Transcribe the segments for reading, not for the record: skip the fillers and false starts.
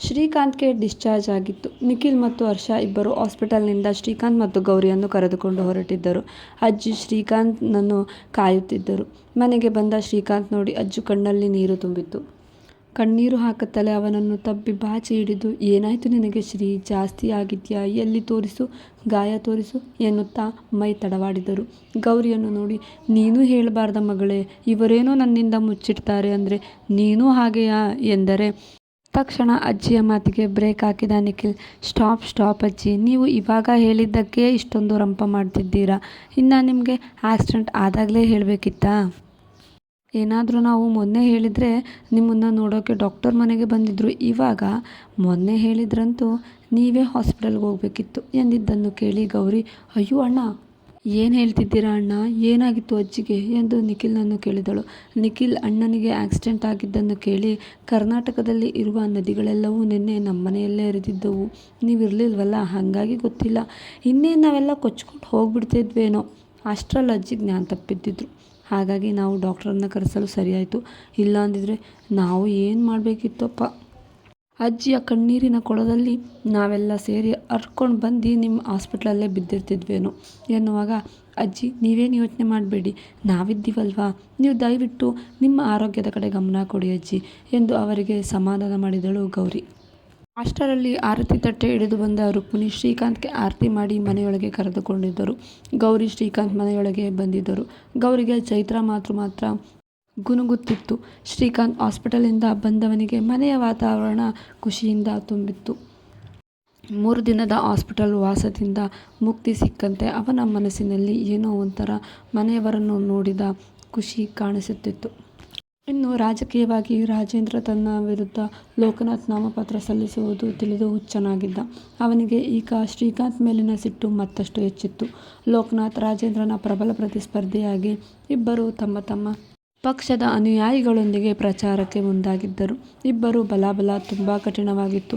ಶ್ರೀಕಾಂತ್ಗೆ discharge ಆಗಿತ್ತು. ನಿಖಿಲ್ ಮತ್ತು ಹರ್ಷ ಇಬ್ಬರು ಹಾಸ್ಪಿಟಲ್ನಿಂದ ಶ್ರೀಕಾಂತ್ ಮತ್ತು ಗೌರಿಯನ್ನು ಕರೆದುಕೊಂಡು ಹೊರಟಿದ್ದರು. ಅಜ್ಜಿ ಶ್ರೀಕಾಂತ್ನನ್ನು ಕಾಯುತ್ತಿದ್ದರು. ಮನೆಗೆ ಬಂದ ಶ್ರೀಕಾಂತ್ ನೋಡಿ ಅಜ್ಜು ಕಣ್ಣಲ್ಲಿ ನೀರು ತುಂಬಿತ್ತು. ಕಣ್ಣೀರು ಹಾಕುತ್ತಲೇ ಅವನನ್ನು ತಬ್ಬಿ ಬಾಚಿ ಹಿಡಿದು, ಏನಾಯ್ತು ನಿನಗೆ ಶ್ರೀ, ಜಾಸ್ತಿ ಆಗಿದ್ಯಾ, ಎಲ್ಲಿ ತೋರಿಸು, ಗಾಯ ತೋರಿಸು ಎನ್ನುತ್ತಾ ಮೈ ತಡವಾಡಿದರು. ಗೌರಿಯನ್ನು ನೋಡಿ, ನೀನೂ ಹೇಳಬಾರ್ದ ಮಗಳೇ, ಇವರೇನೋ ನನ್ನಿಂದ ಮುಚ್ಚಿಡ್ತಾರೆ ಅಂದರೆ ನೀನೂ ಹಾಗೆಯಾ ಎಂದರೆ ತಕ್ಷಣ ಅಜ್ಜಿಯ ಮಾತಿಗೆ ಬ್ರೇಕ್ ಹಾಕಿದ ನಿಖಿಲ್, ಸ್ಟಾಪ್ ಅಜ್ಜಿ, ನೀವು ಇವಾಗ ಹೇಳಿದ್ದಕ್ಕೆ ಇಷ್ಟೊಂದು ರಂಪ ಮಾಡ್ತಿದ್ದೀರಾ. ಇನ್ನು ನಿಮಗೆ ಆಕ್ಸಿಡೆಂಟ್ ಆದಾಗಲೇ ಹೇಳಬೇಕಿತ್ತಾ? ಏನಾದರೂ ನಾವು ಮೊನ್ನೆ ಹೇಳಿದರೆ ನಿಮ್ಮನ್ನು ನೋಡೋಕ್ಕೆ ಡಾಕ್ಟರ್ ಮನೆಗೆ ಬಂದಿದ್ದರು. ಇವಾಗ ಮೊನ್ನೆ ಹೇಳಿದ್ರಂತೂ ನೀವೇ ಹಾಸ್ಪಿಟಲ್ಗೆ ಹೋಗಬೇಕಿತ್ತು ಎಂದಿದ್ದನ್ನು ಕೇಳಿ ಗೌರಿ, ಅಯ್ಯೋ ಅಣ್ಣ, ಏನು ಹೇಳ್ತಿದ್ದೀರಾ ಅಣ್ಣ, ಏನಾಗಿತ್ತು ಅಜ್ಜಿಗೆ ಎಂದು ನಿಖಿಲ್ನನ್ನು ಕೇಳಿದಳು. ನಿಖಿಲ್ ಅಣ್ಣನಿಗೆ ಆಕ್ಸಿಡೆಂಟ್ ಆಗಿದ್ದನ್ನು ಕೇಳಿ, ಕರ್ನಾಟಕದಲ್ಲಿ ಇರುವ ನದಿಗಳೆಲ್ಲವೂ ನಿನ್ನೆ ನಮ್ಮನೆಯಲ್ಲೇ ಹರಿದಿದ್ದವು. ನೀವಿರಲಿಲ್ವಲ್ಲ, ಹಾಗಾಗಿ ಗೊತ್ತಿಲ್ಲ. ಇನ್ನೇನು ನಾವೆಲ್ಲ ಕೊಚ್ಕೊಂಡು ಹೋಗ್ಬಿಡ್ತಿದ್ವೇನೋ ಅಷ್ಟರಲ್ಲಿ ಅಜ್ಜಿ ಜ್ಞಾನ ತಪ್ಪಿದ್ದಿದ್ರು. ಹಾಗಾಗಿ ನಾವು ಡಾಕ್ಟ್ರನ್ನ ಕರೆಸಲು ಸರಿಯಾಯಿತು. ಇಲ್ಲ ಅಂದಿದ್ರೆ ನಾವು ಏನು ಮಾಡಬೇಕಿತ್ತಪ್ಪ. ಅಜ್ಜಿಯ ಕಣ್ಣೀರಿನ ಕೊಳದಲ್ಲಿ ನಾವೆಲ್ಲ ಸೇರಿ ಹರ್ಕೊಂಡು ಬಂದು ನಿಮ್ಮ ಹಾಸ್ಪಿಟ್ಲಲ್ಲೇ ಬಿದ್ದಿರ್ತಿದ್ವೇನೋ ಎನ್ನುವಾಗ, ಅಜ್ಜಿ ನೀವೇನು ಯೋಚನೆ ಮಾಡಬೇಡಿ, ನಾವಿದ್ದೀವಲ್ವಾ, ನೀವು ದಯವಿಟ್ಟು ನಿಮ್ಮ ಆರೋಗ್ಯದ ಕಡೆ ಗಮನ ಕೊಡಿ ಅಜ್ಜಿ ಎಂದು ಅವರಿಗೆ ಸಮಾಧಾನ ಮಾಡಿದಳು ಗೌರಿ. ಅಷ್ಟರಲ್ಲಿ ಆರತಿ ತಟ್ಟೆ ಹಿಡಿದು ಬಂದ ರುಕ್ಮಿಣಿ ಶ್ರೀಕಾಂತ್ಗೆ ಆರತಿ ಮಾಡಿ ಮನೆಯೊಳಗೆ ಕರೆದುಕೊಂಡಿದ್ದರು. ಗೌರಿ ಶ್ರೀಕಾಂತ್ ಮನೆಯೊಳಗೆ ಬಂದಿದ್ದರು. ಗೌರಿಗೆ ಚೈತ್ರ ಮಾತ್ರ ಗುನುಗುತ್ತಿತ್ತು. ಶ್ರೀಕಾಂತ್ ಹಾಸ್ಪಿಟಲಿಂದ ಬಂದವನಿಗೆ ಮನೆಯ ವಾತಾವರಣ ಖುಷಿಯಿಂದ ತುಂಬಿತ್ತು. 3 ದಿನದ ಹಾಸ್ಪಿಟಲ್ ವಾಸದಿಂದ ಮುಕ್ತಿ ಸಿಕ್ಕಂತೆ ಅವನ ಮನಸ್ಸಿನಲ್ಲಿ ಏನೋ ಒಂಥರ ಮನೆಯವರನ್ನು ನೋಡಿದ ಖುಷಿ ಕಾಣಿಸುತ್ತಿತ್ತು. ಇನ್ನು ರಾಜಕೀಯವಾಗಿ ರಾಜೇಂದ್ರ ತನ್ನ ವಿರುದ್ಧ ಲೋಕನಾಥ್ ನಾಮಪತ್ರ ಸಲ್ಲಿಸುವುದು ತಿಳಿದು ಹುಚ್ಚನಾಗಿದ್ದ. ಅವನಿಗೆ ಈಗ ಶ್ರೀಕಾಂತ್ ಮೇಲಿನ ಸಿಟ್ಟು ಮತ್ತಷ್ಟು ಹೆಚ್ಚಿತ್ತು. ಲೋಕನಾಥ್ ರಾಜೇಂದ್ರನ ಪ್ರಬಲ ಪ್ರತಿಸ್ಪರ್ಧಿಯಾಗಿ ಇಬ್ಬರೂ ತಮ್ಮ ಪಕ್ಷದ ಅನುಯಾಯಿಗಳೊಂದಿಗೆ ಪ್ರಚಾರಕ್ಕೆ ಮುಂದಾಗಿದ್ದರು. ಇಬ್ಬರು ಬಲಾಬಲ ತುಂಬ ಕಠಿಣವಾಗಿತ್ತು.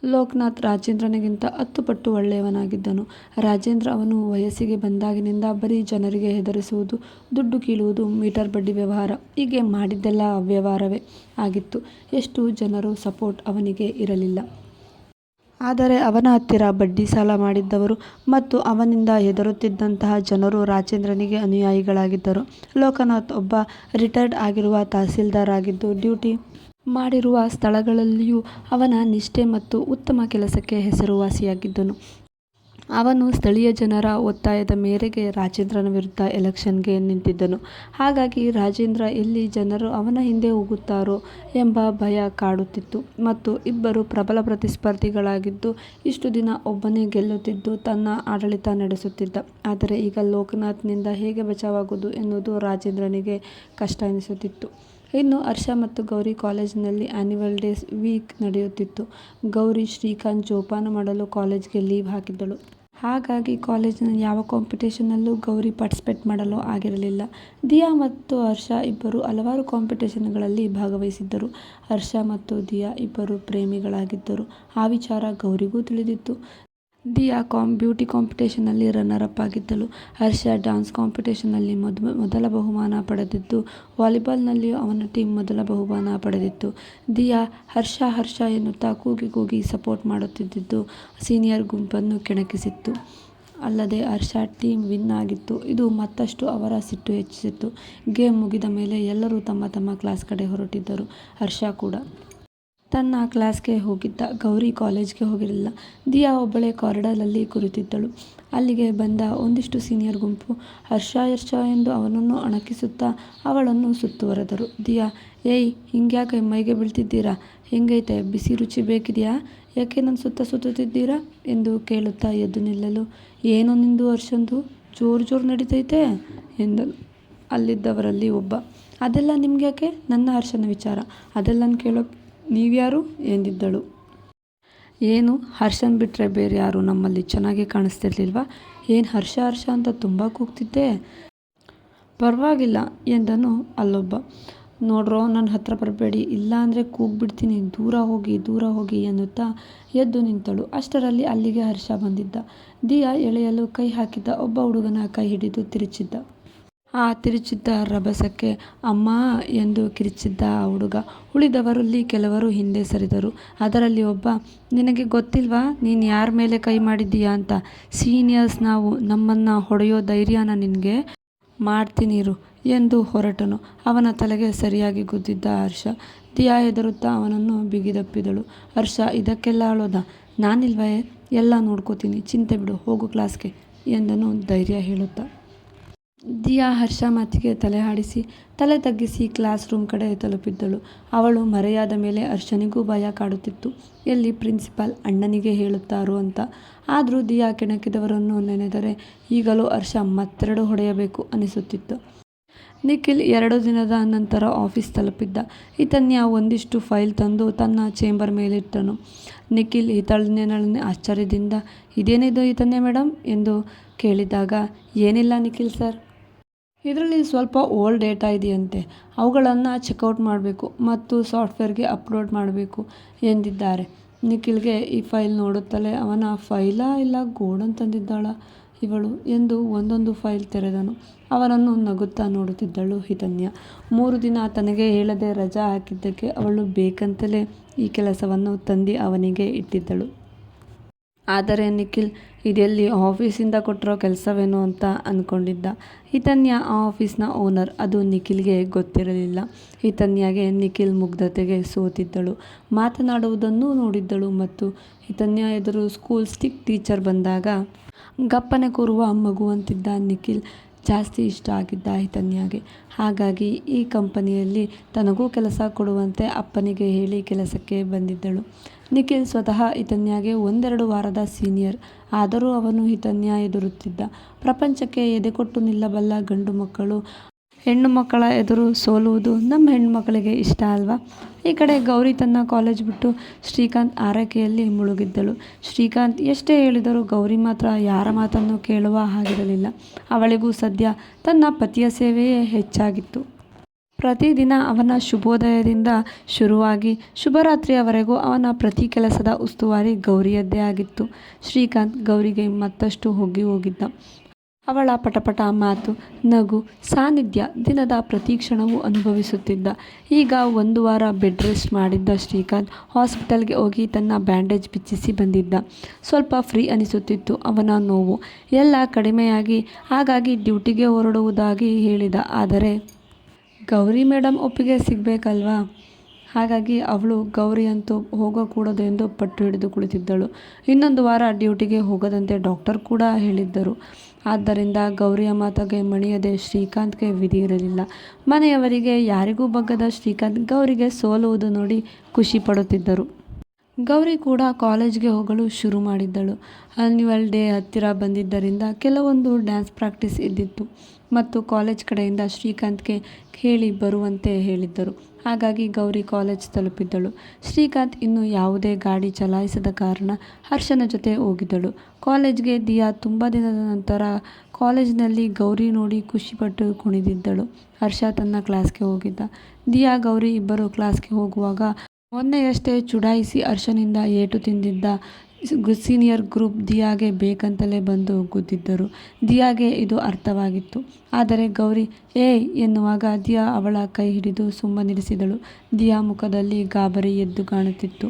ಲೋಕನಾಥ್ ರಾಜೇಂದ್ರನಿಗಿಂತ 10 ಪಟ್ಟು ಒಳ್ಳೆಯವನಾಗಿದ್ದನು. ರಾಜೇಂದ್ರ ಅವನು ವಯಸ್ಸಿಗೆ ಬಂದಾಗಿನಿಂದ ಬರೀ ಜನರಿಗೆ ಹೆದರಿಸುವುದು, ದುಡ್ಡು ಕೀಳುವುದು, ಮೀಟರ್ ಬಡ್ಡಿ ವ್ಯವಹಾರ, ಹೀಗೆ ಮಾಡಿದ್ದೆಲ್ಲ ಅವ್ಯವಹಾರವೇ ಆಗಿತ್ತು. ಎಷ್ಟು ಜನರು ಸಪೋರ್ಟ್ ಅವನಿಗೆ ಇರಲಿಲ್ಲ. ಆದರೆ ಅವನ ಹತ್ತಿರ ಬಡ್ಡಿ ಸಾಲ ಮಾಡಿದ್ದವರು ಮತ್ತು ಅವನಿಂದ ಹೆದರುತ್ತಿದ್ದಂತಹ ಜನರು ರಾಜೇಂದ್ರನಿಗೆ ಅನುಯಾಯಿಗಳಾಗಿದ್ದರು. ಲೋಕನಾಥ್ ಒಬ್ಬ ರಿಟೈರ್ಡ್ ಆಗಿರುವ ತಹಸೀಲ್ದಾರ್ ಆಗಿದ್ದು, ಡ್ಯೂಟಿ ಮಾಡಿರುವ ಸ್ಥಳಗಳಲ್ಲಿಯೂ ಅವನ ನಿಷ್ಠೆ ಮತ್ತು ಉತ್ತಮ ಕೆಲಸಕ್ಕೆ ಹೆಸರುವಾಸಿಯಾಗಿದ್ದನು. ಅವನು ಸ್ಥಳೀಯ ಜನರ ಒತ್ತಾಯದ ಮೇರೆಗೆ ರಾಜೇಂದ್ರನ ವಿರುದ್ಧ ಎಲೆಕ್ಷನ್ಗೆ ನಿಂತಿದ್ದನು. ಹಾಗಾಗಿ ರಾಜೇಂದ್ರ ಎಲ್ಲಿ ಜನರು ಅವನ ಹಿಂದೆ ಹೋಗುತ್ತಾರೋ ಎಂಬ ಭಯ ಕಾಡುತ್ತಿತ್ತು. ಮತ್ತು ಇಬ್ಬರು ಪ್ರಬಲ ಪ್ರತಿಸ್ಪರ್ಧಿಗಳಾಗಿದ್ದು ಇಷ್ಟು ದಿನ ಒಬ್ಬನೇ ಗೆಲ್ಲುತ್ತಿದ್ದು ತನ್ನ ಆಡಳಿತ ನಡೆಸುತ್ತಿದ್ದ. ಆದರೆ ಈಗ ಲೋಕನಾಥ್ನಿಂದ ಹೇಗೆ ಬಚಾವಾಗುವುದು ಎನ್ನುವುದು ರಾಜೇಂದ್ರನಿಗೆ ಕಷ್ಟ ಎನಿಸುತ್ತಿತ್ತು. ಇನ್ನು ಹರ್ಷ ಮತ್ತು ಗೌರಿ ಕಾಲೇಜಿನಲ್ಲಿ ಆನ್ಯುವಲ್ ಡೇ ವೀಕ್ ನಡೆಯುತ್ತಿತ್ತು. ಗೌರಿ ಶ್ರೀಕಾಂತ್ ಜೋಪಾನ ಮಾಡಲು ಕಾಲೇಜ್ಗೆ ಲೀವ್ ಹಾಕಿದ್ದಳು. ಹಾಗಾಗಿ ಕಾಲೇಜಿನ ಯಾವ ಕಾಂಪಿಟೇಷನ್ನಲ್ಲೂ ಗೌರಿ ಪಾರ್ಟಿಸಿಪೇಟ್ ಮಾಡಲು ಆಗಿರಲಿಲ್ಲ. ದಿಯಾ ಮತ್ತು ಹರ್ಷ ಇಬ್ಬರು ಹಲವಾರು ಕಾಂಪಿಟೇಷನ್ಗಳಲ್ಲಿ ಭಾಗವಹಿಸಿದ್ದರು. ಹರ್ಷ ಮತ್ತು ದಿಯಾ ಇಬ್ಬರು ಪ್ರೇಮಿಗಳಾಗಿದ್ದರು. ಆ ವಿಚಾರ ಗೌರಿಗೂ ತಿಳಿದಿತ್ತು. ದಿಯಾ ಬ್ಯೂಟಿ ಕಾಂಪಿಟೇಷನ್ನಲ್ಲಿ ರನ್ನರ್ ಅಪ್ ಆಗಿದ್ದಳು. ಹರ್ಷ ಡ್ಯಾನ್ಸ್ ಕಾಂಪಿಟೇಷನ್ನಲ್ಲಿ ಮೊದಲ ಬಹುಮಾನ ಪಡೆದಿದ್ದು, ವಾಲಿಬಾಲ್ನಲ್ಲಿಯೂ ಅವನ ಟೀಮ್ ಮೊದಲ ಬಹುಮಾನ ಪಡೆದಿತ್ತು. ದಿಯಾ ಹರ್ಷ ಎನ್ನುತ್ತಾ ಕೂಗಿ ಸಪೋರ್ಟ್ ಮಾಡುತ್ತಿದ್ದುದು ಸೀನಿಯರ್ ಗುಂಪನ್ನು ಕೆಣಕಿಸಿತ್ತು. ಅಲ್ಲದೆ ಹರ್ಷ ಟೀಮ್ ವಿನ್ ಆಗಿತ್ತು. ಇದು ಮತ್ತಷ್ಟು ಅವರ ಸಿಟ್ಟು ಹೆಚ್ಚಿಸಿತ್ತು. ಗೇಮ್ ಮುಗಿದ ಮೇಲೆ ಎಲ್ಲರೂ ತಮ್ಮ ಕ್ಲಾಸ್ ಕಡೆ ಹೊರಟಿದ್ದರು. ಹರ್ಷ ಕೂಡ ತನ್ನ ಕ್ಲಾಸ್ಗೆ ಹೋಗಿದ್ದ. ಗೌರಿ ಕಾಲೇಜ್ಗೆ ಹೋಗಿರಲಿಲ್ಲ. ದಿಯಾ ಒಬ್ಬಳೇ ಕಾರಿಡಾರಲ್ಲಿ ಕುಳಿತಿದ್ದಳು. ಅಲ್ಲಿಗೆ ಬಂದ ಒಂದಿಷ್ಟು ಸೀನಿಯರ್ ಗುಂಪು ಹರ್ಷ ಎಂದು ಅವನನ್ನು ಅಣಕಿಸುತ್ತಾ ಅವಳನ್ನು ಸುತ್ತುವರೆದರು. ದಿಯಾ, ಏಯ್, ಹಿಂಗ್ಯಾಕೆ ಮೈಗೆ ಬೀಳ್ತಿದ್ದೀರಾ, ಹೆಂಗೈತೆ, ಬಿಸಿ ರುಚಿ ಬೇಕಿದೆಯಾ, ಯಾಕೆ ನನ್ನ ಸುತ್ತುತ್ತಿದ್ದೀರಾ ಎಂದು ಕೇಳುತ್ತಾ ಎದ್ದು ನಿಲ್ಲಲು, ಏನೋ ನಿಂದು ಹರ್ಷಂದು ಜೋರು ನಡೀತೈತೆ ಎಂದನು. ಅಲ್ಲಿದ್ದವರಲ್ಲಿ ಒಬ್ಬ, ಅದೆಲ್ಲ ನಿಮ್ಗ್ಯಾಕೆ, ನನ್ನ ಹರ್ಷನ ವಿಚಾರ, ಅದೆಲ್ಲ ಕೇಳೋಕೆ ನೀವ್ಯಾರು ಎಂದಿದ್ದಳು. ಏನು, ಹರ್ಷನ್ ಬಿಟ್ಟರೆ ಬೇರೆ ಯಾರು ನಮ್ಮಲ್ಲಿ ಚೆನ್ನಾಗಿ ಕಾಣಿಸ್ತಿರ್ಲಿಲ್ವಾ, ಏನು ಹರ್ಷ ಅಂತ ತುಂಬ ಕೂಗ್ತಿದ್ದೆ. ಪರವಾಗಿಲ್ಲ ಎಂದನು ಅಲ್ಲೊಬ್ಬ. ನೋಡ್ರೋ, ನನ್ನ ಹತ್ರ ಬರಬೇಡಿ, ಇಲ್ಲ ಅಂದರೆ ಕೂಗ್ಬಿಡ್ತೀನಿ, ದೂರ ಹೋಗಿ ಎನ್ನುತ್ತಾ ಎದ್ದು ನಿಂತಳು. ಅಷ್ಟರಲ್ಲಿ ಅಲ್ಲಿಗೆ ಹರ್ಷ ಬಂದಿದ್ದ. ದಿಯಾ ಎಳೆಯಲು ಕೈ ಹಾಕಿದ್ದ ಒಬ್ಬ ಹುಡುಗನ ಕೈ ಹಿಡಿದು ತಿರುಚಿದ್ದ. ಆ ತಿರುಚಿದ್ದ ರಭಸಕ್ಕೆ ಅಮ್ಮ ಎಂದು ಕಿರಿಚಿದ್ದ ಆ ಹುಡುಗ. ಉಳಿದವರಲ್ಲಿ ಕೆಲವರು ಹಿಂದೆ ಸರಿದರು. ಅದರಲ್ಲಿ ಒಬ್ಬ, ನಿನಗೆ ಗೊತ್ತಿಲ್ವಾ ನೀನು ಯಾರ ಮೇಲೆ ಕೈ ಮಾಡಿದ್ದೀಯಾ ಅಂತ? ಸೀನಿಯರ್ಸ್ ನಾವು, ನಮ್ಮನ್ನು ಹೊಡೆಯೋ ಧೈರ್ಯನ ನಿನಗೆ? ಮಾಡ್ತೀನಿರು ಎಂದು ಹೊರಟನು. ಅವನ ತಲೆಗೆ ಸರಿಯಾಗಿ ಗುದ್ದಿದ್ದ ಹರ್ಷ. ದಿಯಾ ಹೆದರುತ್ತಾ ಅವನನ್ನು ಬಿಗಿದಪ್ಪಿದಳು. ಹರ್ಷ ಇದಕ್ಕೆಲ್ಲ ಅಳೋದ? ನಾನಿಲ್ವೇ, ಎಲ್ಲ ನೋಡ್ಕೋತೀನಿ, ಚಿಂತೆ ಬಿಡು, ಹೋಗು ಕ್ಲಾಸ್ಗೆ ಎಂದನು ಧೈರ್ಯ ಹೇಳುತ್ತಾ. ದಿಯಾ ಹರ್ಷ ಮಾತಿಗೆ ತಲೆ ಆಡಿಸಿ ತಲೆ ತಗ್ಗಿಸಿ ಕ್ಲಾಸ್ ರೂಮ್ ಕಡೆ ತಲುಪಿದ್ದಳು. ಅವಳು ಮರೆಯಾದ ಮೇಲೆ ಹರ್ಷನಿಗೂ ಭಯ ಕಾಡುತ್ತಿತ್ತು. ಎಲ್ಲಿ ಪ್ರಿನ್ಸಿಪಾಲ್ ಅಣ್ಣನಿಗೆ ಹೇಳುತ್ತಾರೋ ಅಂತ. ಆದರೂ ದಿಯಾ ಕೆಣಕಿದವರನ್ನು ನೆನೆದರೆ ಈಗಲೂ ಹರ್ಷ ಮತ್ತೆರಡು ಹೊಡೆಯಬೇಕು ಅನಿಸುತ್ತಿತ್ತು. ನಿಖಿಲ್ 2 ದಿನದ ನಂತರ ಆಫೀಸ್ ತಲುಪಿದ್ದ. ಹಿತನ್ಯ ಒಂದಿಷ್ಟು ಫೈಲ್ ತಂದು ತನ್ನ ಚೇಂಬರ್ ಮೇಲಿಟ್ಟನು. ನಿಖಿಲ್ ಹಿತನ್ಯಳನ್ನೇ ಆಶ್ಚರ್ಯದಿಂದ, ಇದೇನಿದು ಹಿತನ್ಯ ಮೇಡಮ್ ಎಂದು ಕೇಳಿದಾಗ, ಏನಿಲ್ಲ ನಿಖಿಲ್ ಸರ್, ಇದರಲ್ಲಿ ಸ್ವಲ್ಪ ಓಲ್ಡ್ ಡೇಟಾ ಇದೆಯಂತೆ, ಅವುಗಳನ್ನು ಚೆಕ್ಔಟ್ ಮಾಡಬೇಕು ಮತ್ತು ಸಾಫ್ಟ್ವೇರ್ಗೆ ಅಪ್ಲೋಡ್ ಮಾಡಬೇಕು ಎಂದಿದ್ದಾರೆ. ನಿಖಿಲ್ಗೆ ಈ ಫೈಲ್ ನೋಡುತ್ತಲೇ, ಅವನ ಫೈಲಾ ಇಲ್ಲ ಗೋಡನ್ ತಂದಿದ್ದಾಳ ಇವಳು ಎಂದು ಒಂದೊಂದು ಫೈಲ್ ತೆರೆದನು. ಅವನನ್ನು ನಗುತ್ತಾ ನೋಡುತ್ತಿದ್ದಳು ಹಿತನ್ಯ. 3 ದಿನ ತನಗೆ ಹೇಳದೆ ರಜಾ ಹಾಕಿದ್ದಕ್ಕೆ ಅವಳು ಬೇಕಂತಲೇ ಈ ಕೆಲಸವನ್ನು ತಂದು ಅವನಿಗೆ ಇಟ್ಟಿದ್ದಳು. ಆದರೆ ನಿಖಿಲ್ ಇದೆಲ್ಲಿ ಆಫೀಸಿಂದ ಕೊಟ್ಟಿರೋ ಕೆಲಸವೇನೋ ಅಂತ ಅಂದ್ಕೊಂಡಿದ್ದ. ಹಿತನ್ಯ ಆ ಆಫೀಸ್ನ ಓನರ್, ಅದು ನಿಖಿಲ್ಗೆ ಗೊತ್ತಿರಲಿಲ್ಲ. ಹಿತನ್ಯಗೆ ನಿಖಿಲ್ ಮುಗ್ಧತೆಗೆ ಸೋತಿದ್ದಳು. ಮಾತನಾಡುವುದನ್ನು ನೋಡಿದ್ದಳು ಮತ್ತು ಹಿತನ್ಯ ಎದುರು ಸ್ಕೂಲ್ ಸ್ಟಿಕ್ ಟೀಚರ್ ಬಂದಾಗ ಗಪ್ಪನೆ ಕೂರುವ ಮಗುವಂತಿದ್ದ ನಿಖಿಲ್ ಜಾಸ್ತಿ ಇಷ್ಟ ಆಗಿದ್ದ ಹಿತನ್ಯಗೆ. ಹಾಗಾಗಿ ಈ ಕಂಪನಿಯಲ್ಲಿ ತನಗೂ ಕೆಲಸ ಕೊಡುವಂತೆ ಅಪ್ಪನಿಗೆ ಹೇಳಿ ಕೆಲಸಕ್ಕೆ ಬಂದಿದ್ದಳು. ನಿಖಿಲ್ ಸ್ವತಃ ಹಿತನ್ಯಗೆ 1-2 ವಾರದ ಸೀನಿಯರ್. ಆದರೂ ಅವನು ಹಿತನ್ಯ ಎದುರುತ್ತಿದ್ದ. ಪ್ರಪಂಚಕ್ಕೆ ಎದೆಕೊಟ್ಟು ನಿಲ್ಲಬಲ್ಲ ಗಂಡು ಮಕ್ಕಳು ಹೆಣ್ಣು ಮಕ್ಕಳ ಎದುರು ಸೋಲುವುದು ನಮ್ಮ ಹೆಣ್ಣುಮಕ್ಕಳಿಗೆ ಇಷ್ಟ ಅಲ್ವಾ? ಈ ಕಡೆ ಗೌರಿ ತನ್ನ ಕಾಲೇಜ್ ಬಿಟ್ಟು ಶ್ರೀಕಾಂತ್ ಆರೈಕೆಯಲ್ಲಿ ಮುಳುಗಿದ್ದಳು. ಶ್ರೀಕಾಂತ್ ಎಷ್ಟೇ ಹೇಳಿದರೂ ಗೌರಿ ಮಾತ್ರ ಯಾರ ಮಾತನ್ನು ಕೇಳುವ ಹಾಗಿರಲಿಲ್ಲ. ಅವಳಿಗೂ ಸದ್ಯ ತನ್ನ ಪತಿಯ ಸೇವೆಯೇ ಹೆಚ್ಚಾಗಿತ್ತು. ಪ್ರತಿದಿನ ಅವನ ಶುಭೋದಯದಿಂದ ಶುರುವಾಗಿ ಶುಭರಾತ್ರಿಯವರೆಗೂ ಅವನ ಪ್ರತಿ ಕೆಲಸದ ಉಸ್ತುವಾರಿ ಗೌರಿಯದ್ದೇ ಆಗಿತ್ತು. ಶ್ರೀಕಾಂತ್ ಗೌರಿಗೆ ಮತ್ತಷ್ಟು ಹೊಗ್ಗಿ ಹೋಗಿದ್ದ. ಅವಳ ಪಟಪಟ ಮಾತು, ನಗು, ಸಾನ್ನಿಧ್ಯ ದಿನದ ಪ್ರತಿ ಕ್ಷಣವೂ ಅನುಭವಿಸುತ್ತಿದ್ದ. ಈಗ 1 ವಾರ ಬೆಡ್ ರೆಸ್ಟ್ ಮಾಡಿದ್ದ ಶ್ರೀಕಾಂತ್ ಹಾಸ್ಪಿಟಲ್ಗೆ ಹೋಗಿ ತನ್ನ ಬ್ಯಾಂಡೇಜ್ ಬಿಚ್ಚಿಸಿ ಬಂದಿದ್ದ. ಸ್ವಲ್ಪ ಫ್ರೀ ಅನಿಸುತ್ತಿತ್ತು. ಅವನ ನೋವು ಎಲ್ಲ ಕಡಿಮೆಯಾಗಿ ಹಾಗಾಗಿ ಡ್ಯೂಟಿಗೆ ಹೊರಡುವುದಾಗಿ ಹೇಳಿದ. ಆದರೆ ಗೌರಿ ಮೇಡಮ್ ಒಪ್ಪಿಗೆ ಸಿಗಬೇಕಲ್ವಾ? ಹಾಗಾಗಿ ಅವಳು ಗೌರಿ ಅಂತೂ ಹೋಗಕೂಡದು ಎಂದು ಪಟ್ಟು ಹಿಡಿದು ಕುಳಿತಿದ್ದಳು. 1 ವಾರ ಡ್ಯೂಟಿಗೆ ಹೋಗದಂತೆ ಡಾಕ್ಟರ್ ಕೂಡ ಹೇಳಿದ್ದರು. ಆದ್ದರಿಂದ ಗೌರಿಯ ಮಾತಿಗೆ ಮಣಿಯದೆ ಶ್ರೀಕಾಂತ್ಗೆ ವಿಧಿ ಇರಲಿಲ್ಲ. ಮನೆಯವರಿಗೆ ಯಾರಿಗೂ ಬಗ್ಗದ ಶ್ರೀಕಾಂತ್ ಗೌರಿಗೆ ಸೋಲುವುದು ನೋಡಿ ಖುಷಿ ಪಡುತ್ತಿದ್ದರು. ಗೌರಿ ಕೂಡ ಕಾಲೇಜ್ಗೆ ಹೋಗಲು ಶುರು ಮಾಡಿದ್ದಳು. ಆನ್ಯುವಲ್ ಡೇ ಹತ್ತಿರ ಬಂದಿದ್ದರಿಂದ ಕೆಲವೊಂದು ಡ್ಯಾನ್ಸ್ ಪ್ರಾಕ್ಟೀಸ್ ಇದ್ದಿತ್ತು ಮತ್ತು ಕಾಲೇಜ್ ಕಡೆಯಿಂದ ಶ್ರೀಕಾಂತ್ಗೆ ಹೇಳಿ ಬರುವಂತೆ ಹೇಳಿದ್ದರು. ಹಾಗಾಗಿ ಗೌರಿ ಕಾಲೇಜ್ ತಲುಪಿದ್ದಳು. ಶ್ರೀಕಾಂತ್ ಇನ್ನು ಯಾವುದೇ ಗಾಡಿ ಚಲಾಯಿಸದ ಕಾರಣ ಹರ್ಷನ ಜೊತೆ ಹೋಗಿದ್ದಳು. ಕಾಲೇಜ್ಗೆ ದಿಯಾ ತುಂಬ ದಿನದ ನಂತರ ಕಾಲೇಜಿನಲ್ಲಿ ಗೌರಿ ನೋಡಿ ಖುಷಿಪಟ್ಟು ಕುಣಿದಿದ್ದಳು. ಹರ್ಷ ತನ್ನ ಕ್ಲಾಸ್ಗೆ ಹೋಗಿದ್ದ. ದಿಯಾ ಗೌರಿ ಇಬ್ಬರು ಕ್ಲಾಸ್ಗೆ ಹೋಗುವಾಗ ಮೊನ್ನೆಯಷ್ಟೇ ಚುಡಾಯಿಸಿ ಹರ್ಷನಿಂದ ಏಟು ತಿಂದಿದ್ದ ಸೀನಿಯರ್ ಗ್ರೂಪ್ ದಿಯಾಗೆ ಬೇಕಂತಲೇ ಬಂದು ಗುದ್ದಿದ್ದರು. ದಿಯಾಗೆ ಇದು ಅರ್ಥವಾಗಿತ್ತು. ಆದರೆ ಗೌರಿ ಏಯ್ ಎನ್ನುವಾಗ ದಿಯಾ ಅವಳ ಕೈ ಹಿಡಿದು ಸುಮ್ಮನಿರಿಸಿದಳು. ದಿಯಾ ಮುಖದಲ್ಲಿ ಗಾಬರಿ ಎದ್ದು ಕಾಣುತ್ತಿತ್ತು.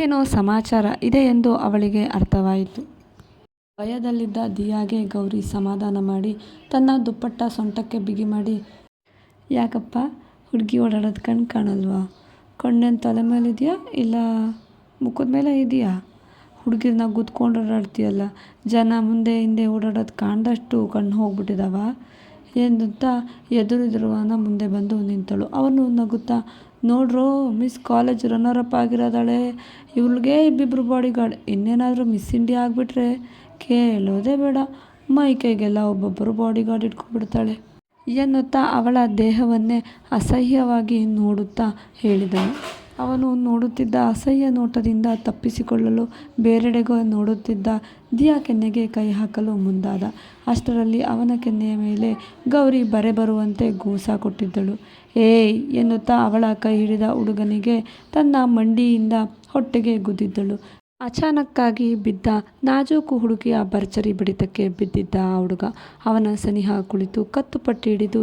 ಏನೋ ಸಮಾಚಾರ ಇದೆ ಎಂದು ಅವಳಿಗೆ ಅರ್ಥವಾಯಿತು. ಭಯದಲ್ಲಿದ್ದ ದಿಯಾಗೆ ಗೌರಿ ಸಮಾಧಾನ ಮಾಡಿ ತನ್ನ ದುಪ್ಪಟ್ಟ ಸೊಂಟಕ್ಕೆ ಬಿಗಿ ಮಾಡಿ, ಯಾಕಪ್ಪ ಹುಡುಗಿ ಓಡಾಡೋದು ಕಣ್ಣು ಕಾಣಲ್ವಾ? ಕಣ್ಣೇನು ತಲೆ ಮೇಲಿದೆಯಾ ಇಲ್ಲ ಮುಖದ ಮೇಲೆ ಇದೆಯಾ? ಹುಡುಗಿರನ್ನ ಗುದ್ಕೊಂಡು ಓಡಾಡ್ತೀಯಲ್ಲ, ಜನ ಮುಂದೆ ಹಿಂದೆ ಓಡಾಡೋದು ಕಾಣ್ದಷ್ಟು ಕಣ್ಣು ಹೋಗ್ಬಿಟ್ಟಿದಾವ ಎಂದುತ್ತಾ ಎದುರಿರುವವನ ಮುಂದೆ ಬಂದು ನಿಂತಳು. ಅವನು ನಗುತ್ತಾ, ನೋಡ್ರೋ ಮಿಸ್ ಕಾಲೇಜ್ ರನ್ನರ್ ಅಪ್ ಆಗಿರೋದಾಳೆ, ಇವಳಿಗೆ ಇಬ್ಬಿಬ್ರು ಬಾಡಿ ಗಾರ್ಡ್, ಇನ್ನೇನಾದರೂ ಮಿಸ್ ಇಂಡಿಯಾ ಆಗಿಬಿಟ್ರೆ ಕೇಳೋದೇ ಬೇಡ, ಮೈ ಕೈಗೆಲ್ಲ ಒಬ್ಬೊಬ್ಬರು ಬಾಡಿ ಗಾರ್ಡ್ ಇಟ್ಕೊಂಡ್ಬಿಡ್ತಾಳೆ ಎನ್ನುತ್ತಾ ಅವಳ ದೇಹವನ್ನೇ ಅಸಹ್ಯವಾಗಿ ನೋಡುತ್ತಾ ಹೇಳಿದನು. ಅವನು ನೋಡುತ್ತಿದ್ದ ಅಸಹ್ಯ ನೋಟದಿಂದ ತಪ್ಪಿಸಿಕೊಳ್ಳಲು ಬೇರೆಡೆಗೂ ನೋಡುತ್ತಿದ್ದ ದಿಯಾ ಕೆನ್ನೆಗೆ ಕೈ ಹಾಕಲು ಮುಂದಾದ. ಅಷ್ಟರಲ್ಲಿ ಅವನ ಕೆನ್ನೆಯ ಮೇಲೆ ಗೌರಿ ಬರೆ ಬರುವಂತೆ ಗೂಸ ಕೊಟ್ಟಿದ್ದಳು. ಏಯ್ ಎನ್ನುತ್ತಾ ಅವಳ ಕೈ ಹಿಡಿದ ಹುಡುಗನಿಗೆ ತನ್ನ ಮಂಡಿಯಿಂದ ಹೊಟ್ಟೆಗೆ ಗುದ್ದಿದ್ದಳು. ಅಚಾನಕ್ಕಾಗಿ ಬಿದ್ದ ನಾಜೂಕು ಹುಡುಗಿಯ ಭರ್ಜರಿ ಬಡಿತಕ್ಕೆ ಬಿದ್ದಿದ್ದ ಆ ಹುಡುಗ ಅವನ ಸನಿಹ ಕುಳಿತು ಕತ್ತು ಪಟ್ಟಿ ಹಿಡಿದು,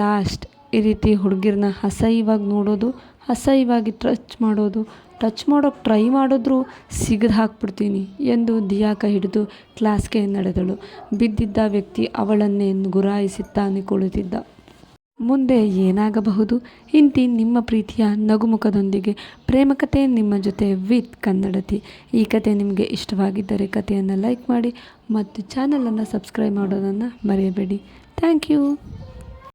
ಲಾಸ್ಟ್ ಈ ರೀತಿ ಹುಡುಗಿರನ್ನ ಅಸಹ್ಯವಾಗಿ ನೋಡೋದು, ಅಸಹ್ಯವಾಗಿ ಟಚ್ ಮಾಡೋಕ್ಕೆ ಟ್ರೈ ಮಾಡಿದ್ರೂ ಸಿಗದು ಹಾಕ್ಬಿಡ್ತೀನಿ ಎಂದು ದಿಯಾ ಕೈ ಹಿಡಿದು ಕ್ಲಾಸ್ಗೆ ನಡೆದಳು. ಬಿದ್ದಿದ್ದ ವ್ಯಕ್ತಿ ಅವಳನ್ನೇ ಗುರಾಯಿಸುತ್ತಾನೆ ಕುಳಿತಿದ್ದ. ಮುಂದೆ ಏನಾಗಬಹುದು? ಇಂತಿ ನಿಮ್ಮ ಪ್ರೀತಿಯ ನಗುಮುಖದೊಂದಿಗೆ ಪ್ರೇಮಕಥೆ ನಿಮ್ಮ ಜೊತೆ ವಿತ್ ಕನ್ನಡತಿ. ಈ ಕತೆ ನಿಮಗೆ ಇಷ್ಟವಾಗಿದ್ದರೆ ಕಥೆಯನ್ನು ಲೈಕ್ ಮಾಡಿ ಮತ್ತು ಚಾನಲನ್ನು ಸಬ್ಸ್ಕ್ರೈಬ್ ಮಾಡೋದನ್ನು ಮರೆಯಬೇಡಿ. Thank you.